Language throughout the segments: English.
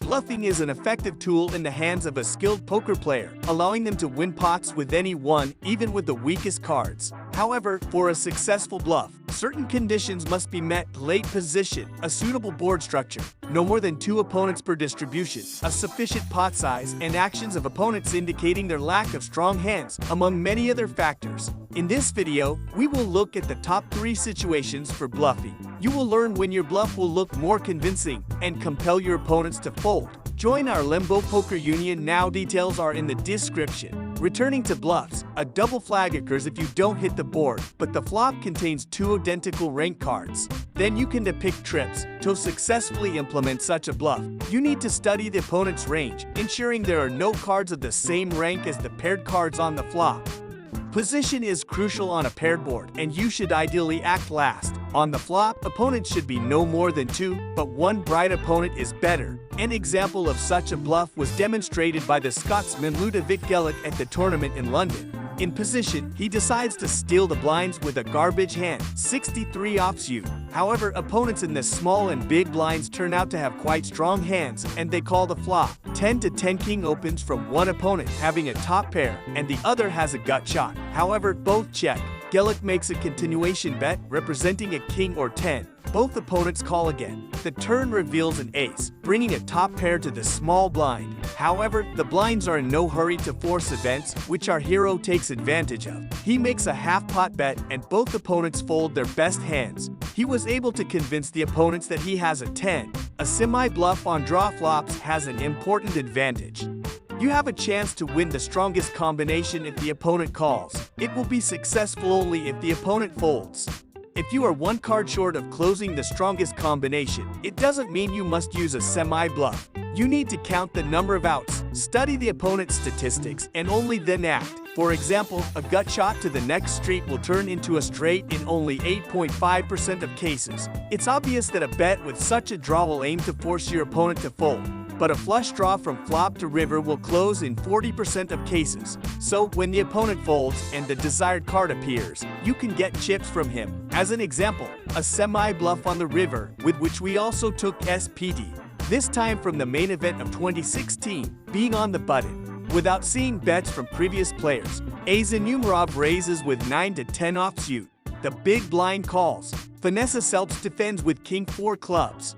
Bluffing is an effective tool in the hands of a skilled poker player, allowing them to win pots with anyone, even with the weakest cards. However, for a successful bluff, certain conditions must be met: late position, a suitable board structure, no more than 2 opponents per distribution, a sufficient pot size, and actions of opponents indicating their lack of strong hands, among many other factors. In this video, we will look at the top 3 situations for bluffing. You will learn when your bluff will look more convincing and compel your opponents to fold. Join our Limbo Poker Union now. Details are in the description. Returning to bluffs, a double flag occurs if you don't hit the board, but the flop contains 2 identical rank cards. Then you can depict trips. To successfully implement such a bluff, you need to study the opponent's range, ensuring there are no cards of the same rank as the paired cards on the flop. Position is crucial on a paired board, and you should ideally act last. On the flop, opponents should be no more than 2, but 1 bright opponent is better. An example of such a bluff was demonstrated by the Scotsman Ludovic Gelik at the tournament in London. In position, he decides to steal the blinds with a garbage hand, 63 offsuit. However, opponents in the small and big blinds turn out to have quite strong hands, and they call the flop. 10 to 10 king opens from one opponent having a top pair, and the other has a gut shot. However, both check. Gelik makes a continuation bet representing a king or 10. Both opponents call again. The turn reveals an ace, bringing a top pair to the small blind. However, the blinds are in no hurry to force events, which our hero takes advantage of. He makes a half-pot bet, and both opponents fold their best hands. He was able to convince the opponents that he has a 10. A semi-bluff on draw flops has an important advantage. You have a chance to win the strongest combination if the opponent calls. It will be successful only if the opponent folds. If you are 1 card short of closing the strongest combination, it doesn't mean you must use a semi-bluff. You need to count the number of outs, study the opponent's statistics, and only then act. For example, a gut shot to the next street will turn into a straight in only 8.5% of cases. It's obvious that a bet with such a draw will aim to force your opponent to fold. But a flush draw from flop to river will close in 40% of cases. So, when the opponent folds and the desired card appears, you can get chips from him. As an example, a semi-bluff on the river, with which we also took SPD. This time from the main event of 2016, being on the button. Without seeing bets from previous players, Azen Umarov raises with 9 to 10 offsuit. The big blind calls. Vanessa Selps defends with king 4 clubs.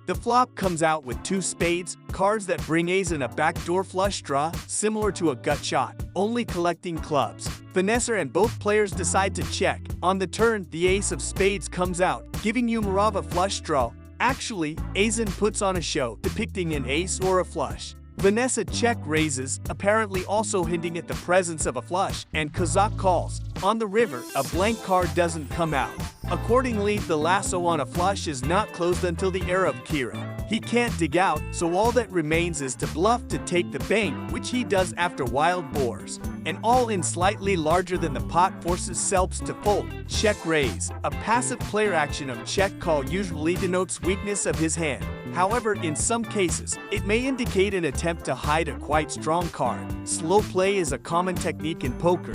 The flop comes out with 2 spades, cards that bring Azen a backdoor flush draw, similar to a gut shot, only collecting clubs. Vanessa and both players decide to check. On the turn, the ace of spades comes out, giving Umarov a flush draw. Actually, Azen puts on a show, depicting an ace or a flush. Vanessa check raises, apparently also hinting at the presence of a flush, and Kazakh calls. On the river, a blank card doesn't come out. Accordingly, the lasso on a flush is not closed until the heir of Kira. He can't dig out, so all that remains is to bluff to take the bank, which he does after wild boars. An all-in slightly larger than the pot forces Selps to fold. Check raise. A passive player action of check call usually denotes weakness of his hand. However, in some cases, it may indicate an attempt to hide a quite strong card. Slow play is a common technique in poker.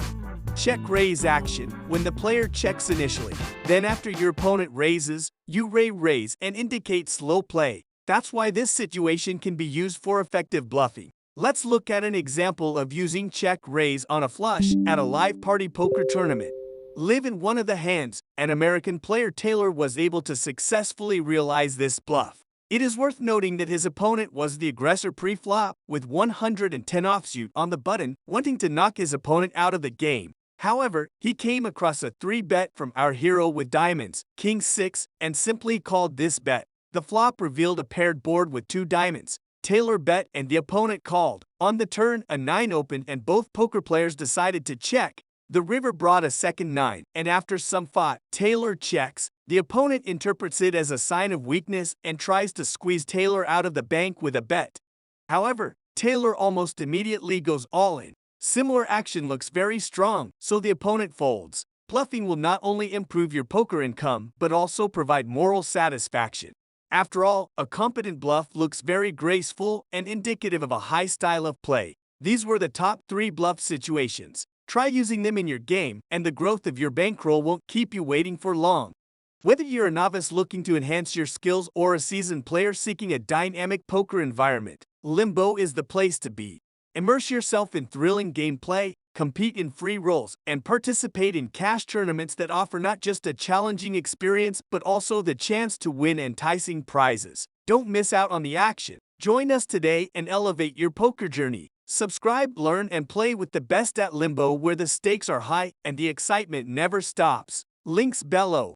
Check raise action. When the player checks initially, then after your opponent raises, you raise and indicate slow play. That's why this situation can be used for effective bluffing. Let's look at an example of using check raise on a flush at a live party poker tournament. Live in one of the hands, an American player Taylor was able to successfully realize this bluff. It is worth noting that his opponent was the aggressor pre-flop, with 110 offsuit on the button, wanting to knock his opponent out of the game. However, he came across a 3-bet from our hero with diamonds, king 6, and simply called this bet. The flop revealed a paired board with 2 diamonds. Taylor bet and the opponent called. On the turn, a 9 opened and both poker players decided to check. The river brought a second 9, and after some thought, Taylor checks. The opponent interprets it as a sign of weakness and tries to squeeze Taylor out of the bank with a bet. However, Taylor almost immediately goes all in. Similar action looks very strong, so the opponent folds. Bluffing will not only improve your poker income, but also provide moral satisfaction. After all, a competent bluff looks very graceful and indicative of a high style of play. These were the top 3 bluff situations. Try using them in your game, and the growth of your bankroll won't keep you waiting for long. Whether you're a novice looking to enhance your skills or a seasoned player seeking a dynamic poker environment, Limbo is the place to be. Immerse yourself in thrilling gameplay, compete in free rolls, and participate in cash tournaments that offer not just a challenging experience but also the chance to win enticing prizes. Don't miss out on the action. Join us today and elevate your poker journey. Subscribe, learn, and play with the best at Limbo, where the stakes are high and the excitement never stops. Links below.